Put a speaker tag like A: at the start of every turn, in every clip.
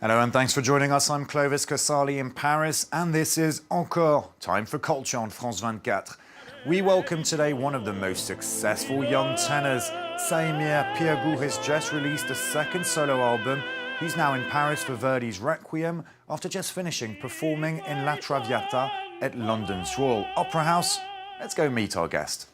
A: Hello and thanks for joining us. I'm Clovis Casali in Paris and this is Encore, time for culture on France 24. We welcome today one of the most successful young tenors. Saimir Pirgu has just released a second solo album. He's now in Paris for Verdi's Requiem after just finishing performing in La Traviata at London's Royal Opera House. Let's go meet our guest.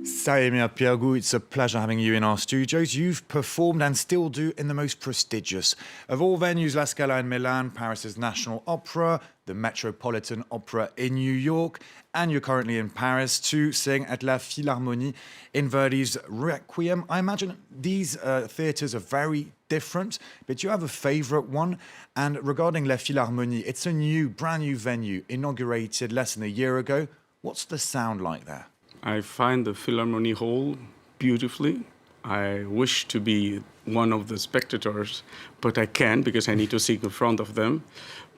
A: Saimir Pirgu, it's a pleasure having you in our studios. You've performed and still do in the most prestigious of all venues, La Scala in Milan, Paris's National Opera, the Metropolitan Opera in New York, and you're currently in Paris to sing at La Philharmonie in Verdi's Requiem. I imagine these theatres are very different, but you have a favourite one. And regarding La Philharmonie, it's a brand new venue, inaugurated less than a year ago. What's the sound like there?
B: I find the Philharmonie Hall beautifully. I wish to be one of the spectators, but I can't because I need to sit in front of them.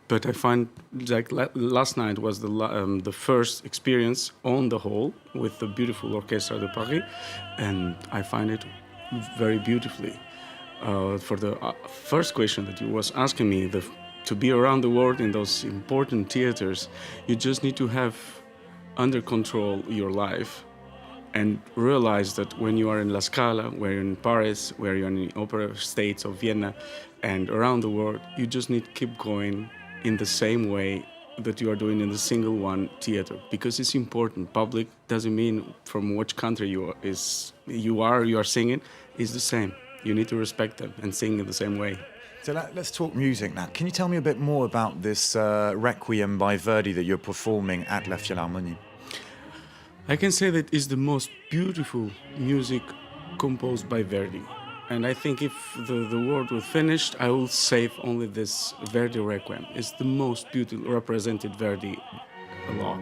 B: But I find, like last night was the first experience on the hall with the beautiful Orchestre de Paris, and I find it very beautifully. For the first question that you was asking me, to be around the world in those important theaters, you just need to have under control your life and realize that when you are in La Scala, where you're in Paris, where you're in the opera states of Vienna and around the world, you just need to keep going in the same way that you are doing in the single one theater, because it's important. Public doesn't mean from which country you are singing, is the same. You need to respect them and sing in the same way.
A: So let's talk music now. Can you tell me a bit more about this Requiem by Verdi that you're performing at La Philharmonie?
B: I can say that it's the most beautiful music composed by Verdi. And I think if the world was finished, I will save only this Verdi Requiem. It's the most beautiful represented Verdi law.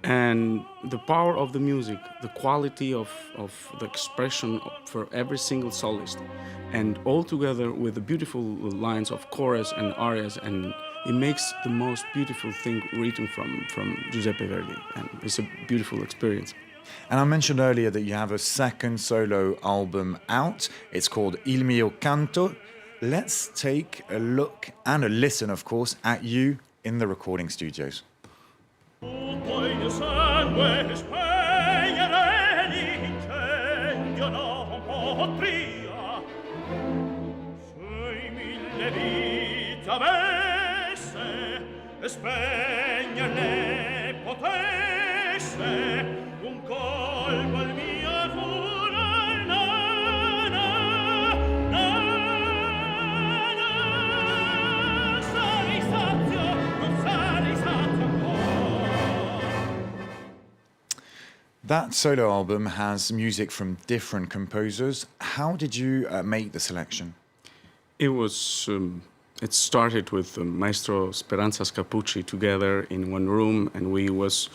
B: And the power of the music, the quality of the expression for every single soloist, and all together with the beautiful lines of chorus and arias, and it makes the most beautiful thing written from Giuseppe Verdi, and it's a beautiful experience.
A: And I mentioned earlier that you have a second solo album out. It's called Il mio canto. Let's take a look and a listen, of course, at you in the recording studios.
C: Voglio sangue spegnere l'incendio non potria, se mille vite avesse e spegnerne potesse un colpo al mio cuore, na, na, na, na, sarei sazio, non sarei sazio ancora.
A: That solo album has music from different composers. How did you make the selection?
B: It was. It started with Maestro Speranza Scapucci together in one room, and we was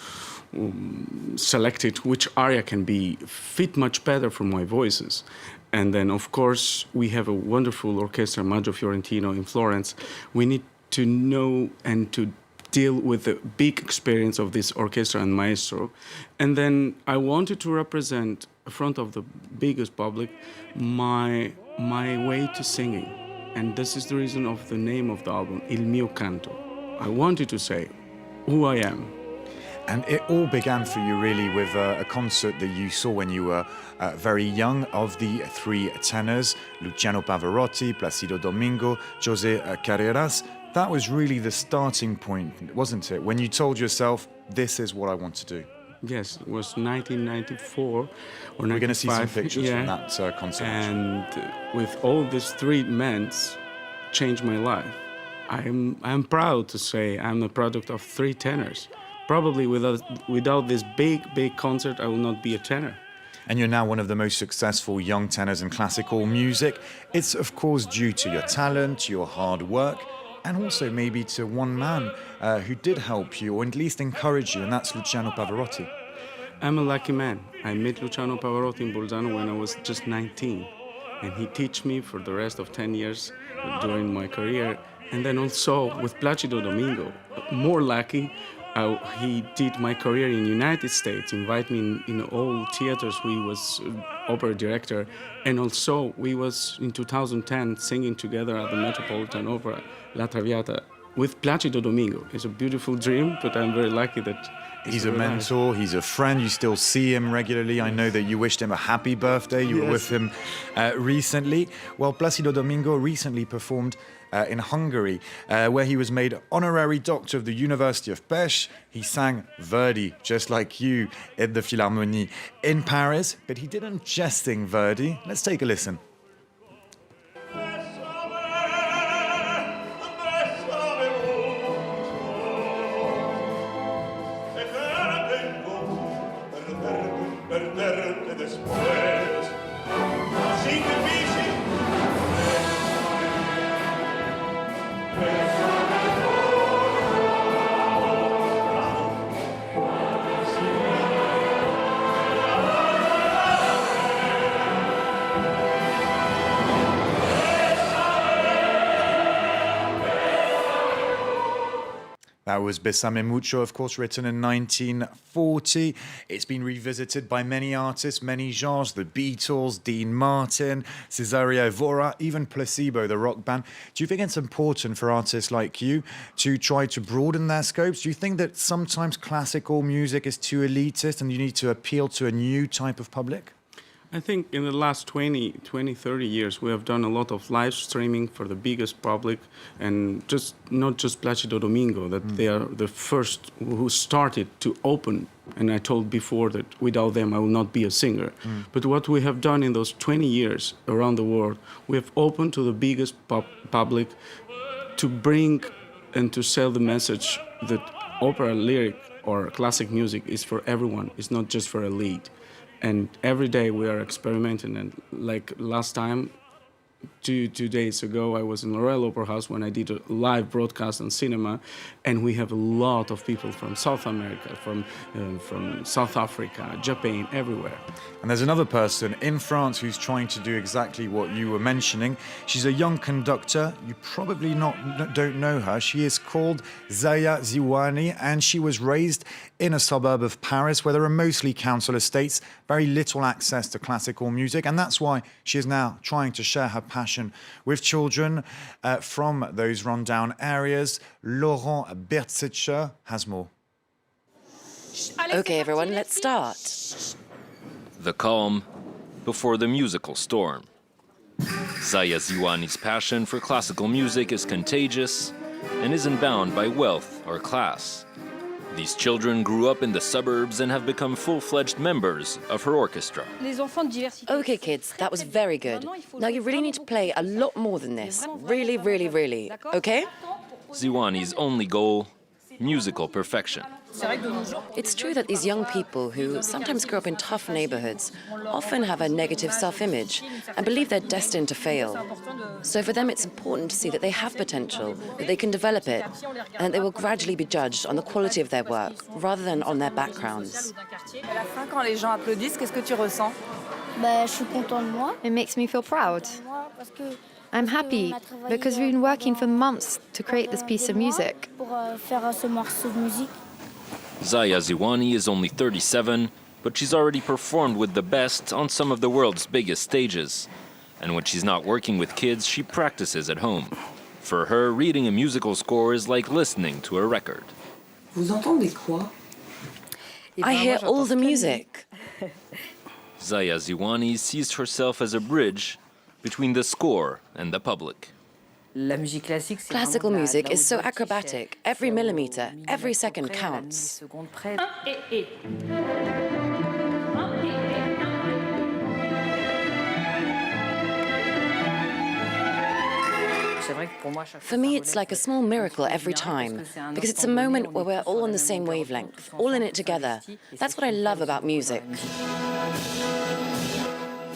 B: selected which aria can be fit much better for my voices. And then, of course, we have a wonderful orchestra, Maggio Fiorentino in Florence. We need to know and to deal with the big experience of this orchestra and maestro. And then I wanted to represent in front of the biggest public my way to singing. And this is the reason of the name of the album, Il mio canto. I wanted to say who I am.
A: And it all began for you really with a concert that you saw when you were very young of the three tenors, Luciano Pavarotti, Placido Domingo, José Carreras. That was really the starting point, wasn't it? When you told yourself, this is what I want to do.
B: Yes, it was 1994 or 95.
A: We're going to see some pictures
B: yeah.
A: from that concert.
B: And with all these three men, changed my life. I'm proud to say I'm the product of three tenors. Probably without this big concert, I will not be a tenor.
A: And you're now one of the most successful young tenors in classical music. It's, of course, due to your talent, your hard work, and also maybe to one man who did help you, or at least encourage you, and that's Luciano Pavarotti.
B: I'm a lucky man. I met Luciano Pavarotti in Bolzano when I was just 19. And he taught me for the rest of 10 years during my career. And then also with Placido Domingo, more lucky, he did my career in United States, invite me in all theaters. We was opera director, and also we was in 2010 singing together at the Metropolitan Opera, La Traviata, with Placido Domingo. It's a beautiful dream, but I'm very lucky that
A: he's a mentor, he's a friend, you still see him regularly. I know that you wished him a happy birthday, you were with him recently. Well, Placido Domingo recently performed in Hungary, where he was made honorary doctor of the University of Pest. He sang Verdi, just like you, in the Philharmonie in Paris, but he didn't just sing Verdi. Let's take a listen. That was Besame Mucho, of course, written in 1940. It's been revisited by many artists, many genres, the Beatles, Dean Martin, Cesario Evora, even Placebo, the rock band. Do you think it's important for artists like you to try to broaden their scopes? Do you think that sometimes classical music is too elitist and you need to appeal to a new type of public?
B: I think in the last 20, 30 years, we have done a lot of live streaming for the biggest public, and not just Placido Domingo, that they are the first who started to open. And I told before that without them, I will not be a singer. But what we have done in those 20 years around the world, we have opened to the biggest public to bring and to sell the message that opera lyric or classic music is for everyone. It's not just for elite. And every day we are experimenting. And like last time, two days ago, I was in the Royal Opera House when I did a live broadcast on cinema, and we have a lot of people from South America, from South Africa, Japan, everywhere.
A: And there's another person in France who's trying to do exactly what you were mentioning. She's a young conductor. You probably don't know her. She is called Zaya Ziwani, and she was raised in a suburb of Paris where there are mostly council estates, very little access to classical music, and that's why she is now trying to share her passion with children from those rundown areas. Laurent Bertsitscher has more.
D: Okay, everyone, let's start.
E: The calm before the musical storm. Zaya Ziwani's passion for classical music is contagious and isn't bound by wealth or class. These children grew up in the suburbs and have become full-fledged members of her orchestra.
D: Okay, kids, that was very good. Now you really need to play a lot more than this. Really, really, really. Okay?
E: Ziwani's only goal, musical perfection.
D: It's true that these young people who sometimes grow up in tough neighborhoods often have a negative self-image and believe they're destined to fail. So for them, it's important to see that they have potential, that they can develop it, and that they will gradually be judged on the quality of their work rather than on their backgrounds.
F: Quand les gens applaudissent, qu'est-ce que tu ressens?
G: Je suis content de moi.
H: It makes me feel proud.
G: Parce que
H: I'm happy because we've been working for months to create this piece of music.
G: pour faire ce morceau de musique.
E: Zaya Ziwani is only 37, but she's already performed with the best on some of the world's biggest stages. And when she's not working with kids, she practices at home. For her, reading a musical score is like listening to a record.
F: Vous entendez quoi?
D: I hear all the music.
E: Zaya Ziwani sees herself as a bridge between the score and the public.
D: Classical music is so acrobatic. Every millimeter, every second counts. For me, it's like a small miracle every time, because it's a moment where we're all on the same wavelength, all in it together. That's what I love about music.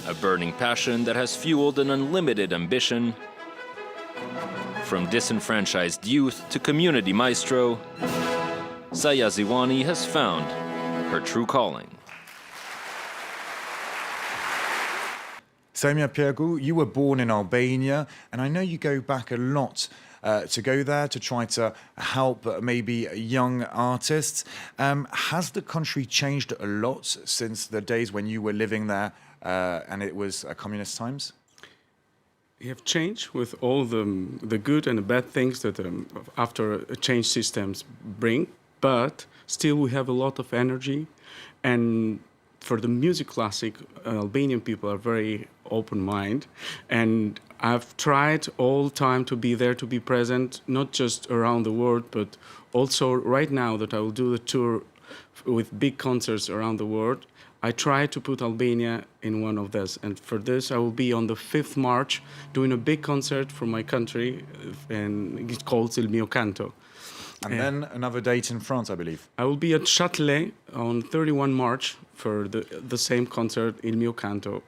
E: A burning passion that has fueled an unlimited ambition. From disenfranchised youth to community maestro, Zaya Ziwani has found her true calling.
A: Saimir Pirgu, you were born in Albania, and I know you go back a lot to go there to try to help maybe young artists. Has the country changed a lot since the days when you were living there and it was communist times?
B: We have changed with all the good and the bad things that after change systems bring, but still we have a lot of energy. And for the music classic, Albanian people are very open-minded, and I've tried all time to be there, to be present, not just around the world, but also right now that I will do the tour with big concerts around the world. I try to put Albania in one of those, and for this I will be on the 5th March doing a big concert for my country, and it's called Il Mio Canto.
A: And then another date in France, I believe.
B: I will be at Châtelet on 31 March for the same concert, Il Mio Canto.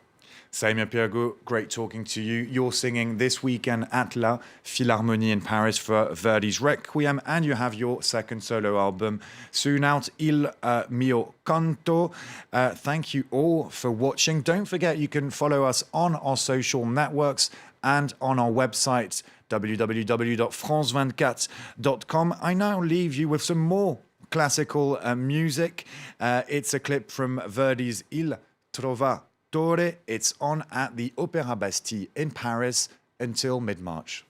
A: Saimir Pirgu, great talking to you. You're singing this weekend at La Philharmonie in Paris for Verdi's Requiem, and you have your second solo album soon out, Il Mio Canto. Thank you all for watching. Don't forget you can follow us on our social networks and on our website, www.france24.com. I now leave you with some more classical music. It's a clip from Verdi's Il Trovatore. It's on at the Opéra Bastille in Paris until mid-March.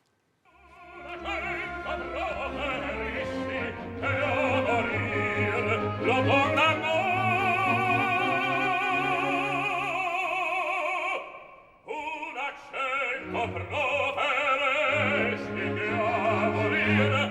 C: Proveresti che a morire